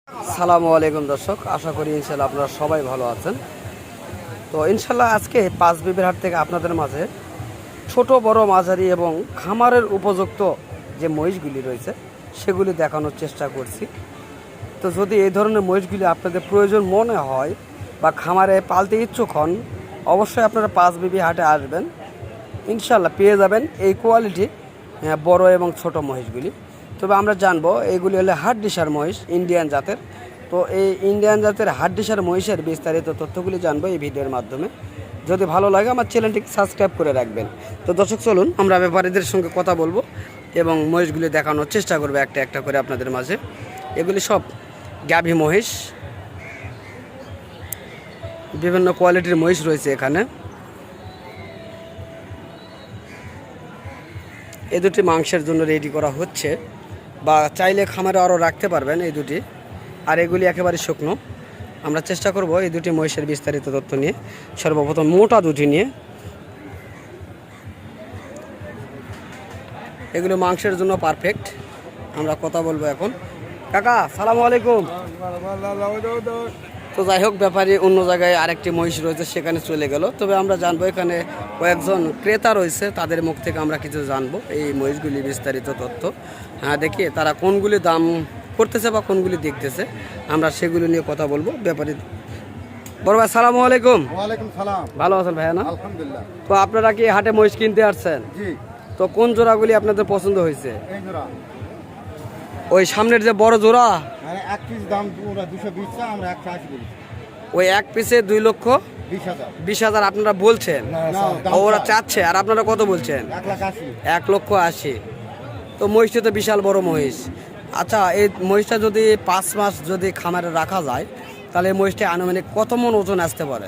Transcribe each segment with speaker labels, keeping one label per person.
Speaker 1: আসসালামু আলাইকুম দর্শক, আশা করি ইনশাল্লাহ আপনারা সবাই ভালো আছেন। তো ইনশাল্লাহ আজকে পাঁচ বিবির হাট থেকে আপনাদের মাঝে ছোট বড় মাঝারি এবং খামারের উপযুক্ত যে মহিষগুলি রয়েছে সেগুলি দেখানোর চেষ্টা করছি। তো যদি এই ধরনের মহিষগুলি আপনাদের প্রয়োজন মনে হয় বা খামারে পালতে ইচ্ছুক হন, অবশ্যই আপনারা পাঁচ বিবি হাটে আসবেন। ইনশাল্লাহ পেয়ে যাবেন এই কোয়ালিটি বড় এবং ছোট মহিষগুলি। তবে আমরা জানবো এইগুলি হলে হাড্ডিসার মহিষ, ইন্ডিয়ান জাতের। তো এই ইন্ডিয়ান জাতের হাড্ডিসার মহিষের বিস্তারিত তথ্যগুলি জানবো এই ভিডিওর মাধ্যমে। যদি ভালো লাগে আমার চ্যানেলটিকে সাবস্ক্রাইব করে রাখবেন। তো দর্শক চলুন আমরা ব্যাপারীদের সঙ্গে কথা বলবো এবং মহিষগুলি দেখানোর চেষ্টা করবো একটা একটা করে আপনাদের মাঝে। এগুলি সব গাভী মহিষ, বিভিন্ন কোয়ালিটির মহিষ রয়েছে এখানে। এই দুটি মাংসের জন্য রেডি করা হচ্ছে, বা চাইলে খামারে আরও রাখতে পারবেন এই দুটি। আর এগুলি একেবারে শুকনো। আমরা চেষ্টা করব এই দুটি মহিষের বিস্তারিত তথ্য নিয়ে। সর্বপ্রথম মোটা দুটি নিয়ে, এগুলো মাংসের জন্য পারফেক্ট। আমরা কথা বলবো এখন। কাকা সালামু আলাইকুম। তো যাই হোক, ব্যাপারী অন্য জায়গায় আরেকটি মহিষ রয়েছে, সেখানে চলে গেল। তবে আমরা জানবো এখানে কয়েকজন ক্রেতা রয়েছে, তাদের মুখ থেকে আমরা কিছু জানবো এই মহিষগুলি বিস্তারিত তথ্য। হ্যাঁ, দেখি তারা কোনগুলি দাম করতেছে বা কোনগুলি দেখতেছে, আমরা সেগুলি নিয়ে কথা বলবো। ব্যাপারী বড় ভাই সালামু আলাইকুম।
Speaker 2: ওয়ালাইকুম সালাম।
Speaker 1: ভালো আছেন ভাইয়া? না,
Speaker 2: আলহামদুলিল্লাহ।
Speaker 1: তো আপনারা কি হাটে মহিষ কিনতে আসছেন?
Speaker 2: জি।
Speaker 1: তো কোন জোড়াগুলি আপনাদের পছন্দ হয়েছে?
Speaker 2: এই জোড়া
Speaker 1: ওই সামনের যে বড় জোড়া,
Speaker 2: মানে এক পিস দাম পুরো 220 টাকা, আমরা 180 বলি।
Speaker 1: ওই এক পিসে 2,20,000
Speaker 2: 20,000
Speaker 1: আপনারা বলছেন, ওরা চাচ্ছে, আর আপনারা কত বলছেন?
Speaker 2: 1,80,000।
Speaker 1: 1,80,000। তো মহিষটা তো বিশাল বড় মহিষ। আচ্ছা, এই মহিষটা যদি 5 মাস যদি খামারে রাখা যায়, তাহলে এই মহিষটা আনুমানিক কত মন ওজন আসতে পারে?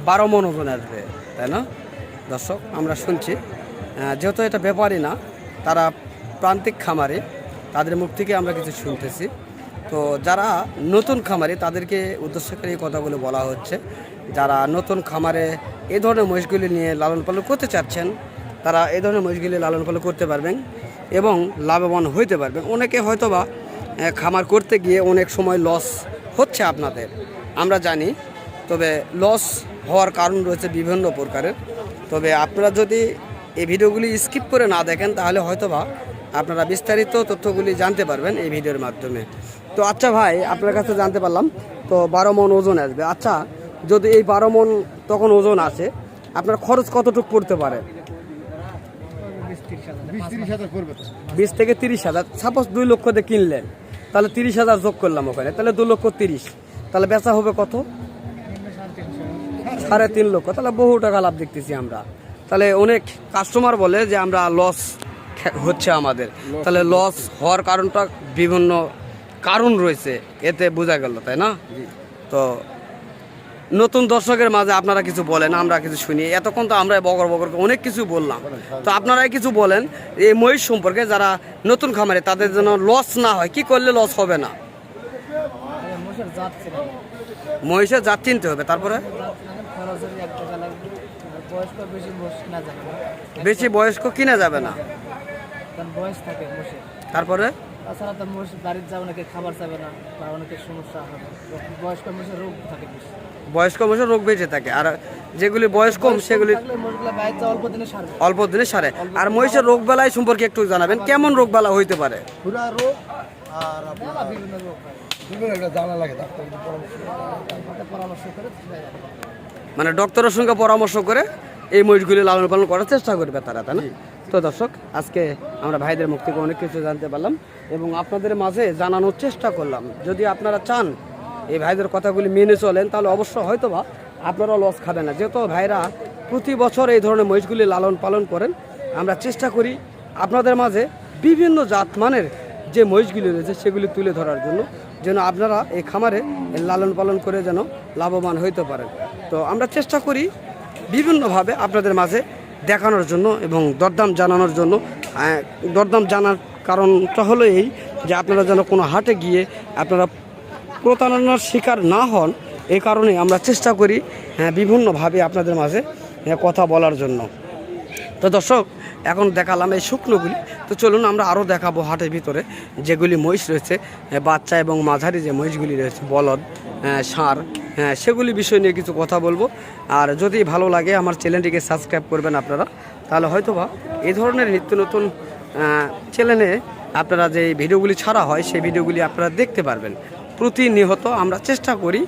Speaker 1: 12 মন ওজন আসবে, তাই না দর্শক? আমরা শুনছি, যেহেতু এটা ব্যাপারই না, তারা প্রান্তিক খামারে, তাদের মুখ থেকে আমরা কিছু শুনতেছি। তো যারা নতুন খামারে তাদেরকে উদ্দেশ্য করে এই কথাগুলো বলা হচ্ছে। যারা নতুন খামারে এই ধরনের মহিষগুলি নিয়ে লালন পালন করতে চাচ্ছেন, তারা এই ধরনের মহিষগুলি লালন পালন করতে পারবেন এবং লাভবান হইতে পারবেন। অনেকে হয়তোবা খামার করতে গিয়ে অনেক সময় লস হচ্ছে আপনাদের, আমরা জানি। তবে লস হওয়ার কারণ রয়েছে বিভিন্ন প্রকারের। তবে আপনারা যদি এই ভিডিওগুলি স্কিপ করে না দেখেন, তাহলে হয়তোবা আপনারা বিস্তারিত তথ্যগুলি জানতে পারবেন এই ভিডিওর মাধ্যমে। তো আচ্ছা ভাই, আপনার কাছে জানতে পারলাম তো 12 মন ওজন আসবে। আচ্ছা, যদি এই 12 মন তখন ওজন আসে, আপনার খরচ কতটুকু পড়তে পারে?
Speaker 2: 20-30,000 করবে তো।
Speaker 1: 20 থেকে 30,000। সাপোজ 2 লক্ষতে কিনলেন, তাহলে 30,000 যোগ করলাম ওখানে, তাহলে 2,30,000। তাহলে বেচা হবে কত? 3.5 লক্ষ। তাহলে বহু টাকা লাভ দেখতেছি আমরা। তাহলে অনেক কাস্টমার বলে যে আমরা লস হচ্ছে আমাদের। তাহলে লস হওয়ার কারণটা বিভিন্ন কারণ রয়েছে, এতে বোঝা গেল, তাই না? তো নতুন দর্শকের মাঝে আপনারা কিছু বলেন, আমরা কিছু শুনি। এতক্ষণ তো আমরা বগর অনেক কিছু বললাম। তো আপনারাই কিছু বলেন এই মহিষ সম্পর্কে, যারা নতুন খামারে, তাদের জন্য লস না হয়, কি করলে লস হবে না? মহিষের জাত চিনতে হবে, তারপরে বেশি বয়স্ক কিনা যাবে না, তারপরে
Speaker 3: তাছাড়া তো মোষ বাড়িতে যাবে, অনেকে খাবার চাবে না, বা অনেকের সমস্যা হবে। বয়স্ক মোষের রোগ থাকে বেশি,
Speaker 1: বয়স্ক মোষের রোগ বেঁচে থাকে। আর যেগুলি বয়স কম সেগুলি অল্প দিনে সারে। আর মহিষের রোগ বেলায় সম্পর্কে একটু জানাবেন, কেমন রোগ বেলা হইতে পারে?
Speaker 2: পুরা রোগ আর
Speaker 3: বিভিন্ন রোগ হয়,
Speaker 2: জানা লাগে
Speaker 3: পরামর্শ করে।
Speaker 1: মানে ডক্টরের সঙ্গে পরামর্শ করে এই মহিষগুলি লালন পালন করার চেষ্টা করবে তারা, তাই না? তো দর্শক, আজকে আমরা ভাইদের মুখ থেকে অনেক কিছু জানতে পারলাম এবং আপনাদের মাঝে জানানোর চেষ্টা করলাম। যদি আপনারা চান এই ভাইদের কথাগুলি মেনে চলেন, তাহলে অবশ্য হয়তোবা আপনারাও লস খাবেন না। যেহেতু ভাইরা প্রতি বছর এই ধরনের মহিষগুলি লালন পালন করেন, আমরা চেষ্টা করি আপনাদের মাঝে বিভিন্ন জাতমানের যে মহিষগুলি রয়েছে সেগুলি তুলে ধরার জন্য, যেন আপনারা এই খামারে লালন পালন করে যেন লাভবান হইতে পারেন। তো আমরা চেষ্টা করি বিভিন্নভাবে আপনাদের মাঝে দেখানোর জন্য এবং দরদাম জানানোর জন্য। দরদাম জানার কারণটা হলো এই যে আপনারা যেন কোনো হাটে গিয়ে আপনারা প্রতারণার শিকার না হন, এই কারণে আমরা চেষ্টা করি বিভিন্নভাবে আপনাদের মাঝে কথা বলার জন্য। তো দর্শক, এখন দেখালাম এই শুকনোগুলি। তো চলুন আমরা আরও দেখাবো হাটের ভিতরে যেগুলি মহিষ রয়েছে, বাচ্চা এবং মাঝারি যে মহিষগুলি রয়েছে, বলদ, ষাঁড়, সেগুলি বিষয় নিয়ে কিছু কথা বলবো। আর যদি ভালো লাগে আমার চ্যানেলটিকে সাবস্ক্রাইব করবেন আপনারা, তাহলে হয়তোবা এই ধরনের নিত্য নতুন চ্যানেলে আপনারা যে ভিডিওগুলি ছাড়া হয় সেই ভিডিওগুলি আপনারা দেখতে পারবেন। প্রতিনিয়ত আমরা চেষ্টা করি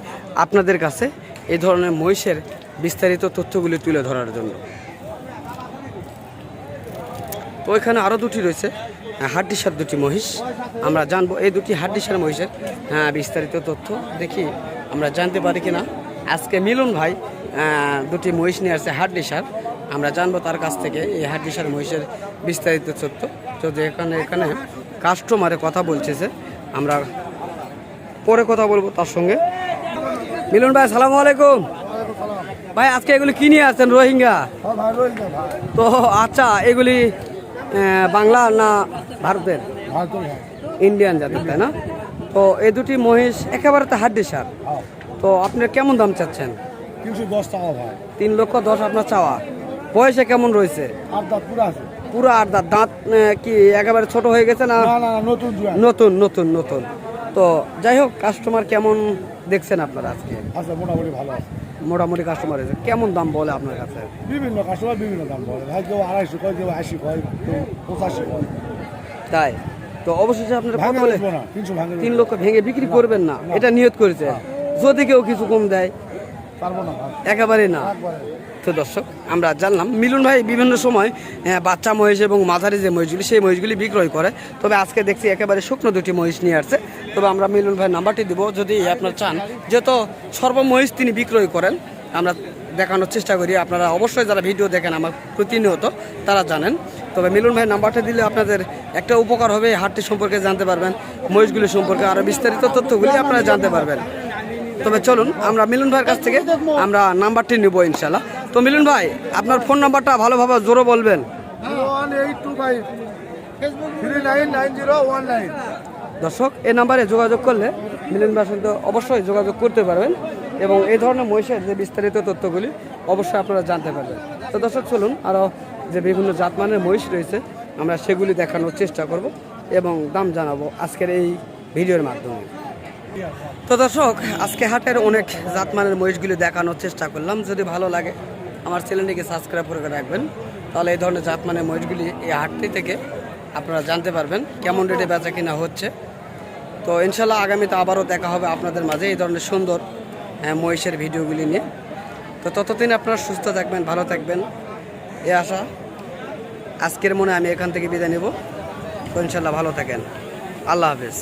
Speaker 1: আপনাদের কাছে এই ধরনের মহিষের বিস্তারিত তথ্যগুলি তুলে ধরার জন্য। তো এখানে আরও দুটি রয়েছে হাড্ডিসার দুটি মহিষ, আমরা জানবো এই দুটি হাড্ডিসার মহিষের বিস্তারিত তথ্য। দেখি আমরা জানতে পারি কিনা। আজকে মিলন ভাই দুটি মহিষ নিয়ে আসছে হাড্ডিসার, আমরা জানবো তার কাছ থেকে এই হাড্ডিসার মহিষের বিস্তারিত তথ্য। তো এখানে কাস্টমারে কথা বলছে, আমরা পরে কথা বলবো তার সঙ্গে। মিলন ভাই আসসালামু আলাইকুম। ভাই আজকে এগুলি কি নিয়ে আসছেন? রোহিঙ্গা? তো আচ্ছা, এগুলি বাংলা না ভারতের? ইন্ডিয়ান জাতের, তাই না? তো এই দুটি মহিষ একেবারে তো হাড্ডিসার। তো আপনি কেমন দাম চাচ্ছেন?
Speaker 2: 310 টাকা ভাই।
Speaker 1: 3,10,000 আপনার চাওয়া। বয়সে কেমন রয়েছে? পুরো 8 দাঁত। দাঁত কি একেবারে ছোট হয়ে গেছে না? নতুন নতুন নতুন। তো যাই হোক, কাস্টমার কেমন দেখছেন আপনারা আজকে?
Speaker 2: আচ্ছা, মোটামুটি ভালো আছে।
Speaker 1: মোটামুটি কাস্টমার আছে। কেমন দাম বলে আপনার কাছে?
Speaker 2: বিভিন্ন কাস্টমার বিভিন্ন দাম বলে ভাই, কেউ 250 কয়, কেউ 80 কয়, কেউ 85 কয়।
Speaker 1: তাই তো অবশেষে আপনারা কত বলে? 3 লক্ষ ভেঙে বিক্রি
Speaker 2: না,
Speaker 1: করবেন না, এটা নিয়ত করেছে। যদি কেউ কিছু কম দেয়?
Speaker 2: পারবো না ভাই,
Speaker 1: একেবারে না। তো দর্শক, আমরা জানলাম মিলন ভাই বিভিন্ন সময় বাচ্চা মহিষ এবং মাঝারি যে মহিষগুলি সেই মহিষগুলি বিক্রয় করে। তবে আজকে দেখছি একেবারে শুকনো দুটি মহিষ নিয়ে আসছে। তবে আমরা মিলন ভাই নাম্বারটি দিব, যদি আপনারা চান, যেহেতু সর্বমহিষ তিনি বিক্রয় করেন, আমরা দেখানোর চেষ্টা করি। আপনারা অবশ্যই যারা ভিডিও দেখেন আমার প্রতিনিয়ত তারা জানেন। তবে মিলন ভাই নাম্বারটা দিলে আপনাদের একটা উপকার হবে, হাটটি সম্পর্কে জানতে পারবেন, মহিষগুলি সম্পর্কে আরও বিস্তারিত তথ্যগুলি আপনারা জানতে পারবেন। তবে চলুন আমরা মিলন ভাইয়ের কাছ থেকে আমরা নাম্বারটি নেব ইনশাল্লাহ। তো মিলন ভাই, আপনার ফোন নাম্বারটা ভালোভাবে জোরে বলবেন।
Speaker 2: 01825399019।
Speaker 1: দর্শক, এই নাম্বারে যোগাযোগ করলে মিলন ভাইয়ের সঙ্গে অবশ্যই যোগাযোগ করতে পারবেন এবং এই ধরনের মহিষের যে বিস্তারিত তথ্যগুলি অবশ্যই আপনারা জানতে পারবেন। তো দর্শক, চলুন আরও যে বিভিন্ন জাতমানের মহিষ রয়েছে আমরা সেগুলি দেখানোর চেষ্টা করব এবং দাম জানাবো আজকের এই ভিডিওর মাধ্যমে। তো দর্শক, আজকে হাটের অনেক জাতমানের মহিষগুলি দেখানোর চেষ্টা করলাম। যদি ভালো লাগে আমার চ্যানেলটিকে সাবস্ক্রাইব করে রাখবেন, তাহলে এই ধরনের জাতমানের মহিষগুলি এই হাটটি থেকে আপনারা জানতে পারবেন কেমন রেটে বেচা কিনা হচ্ছে। তো ইনশাল্লাহ আগামীতে আবারও দেখা হবে আপনাদের মাঝে এই ধরনের সুন্দর মহিষের ভিডিওগুলি নিয়ে। তো ততদিন আপনারা সুস্থ থাকবেন, ভালো থাকবেন, এ আশা। আজকের মনে আমি এখান থেকে বিদায় নেব। তো ইনশাল্লাহ ভালো থাকেন। আল্লাহ হাফেজ।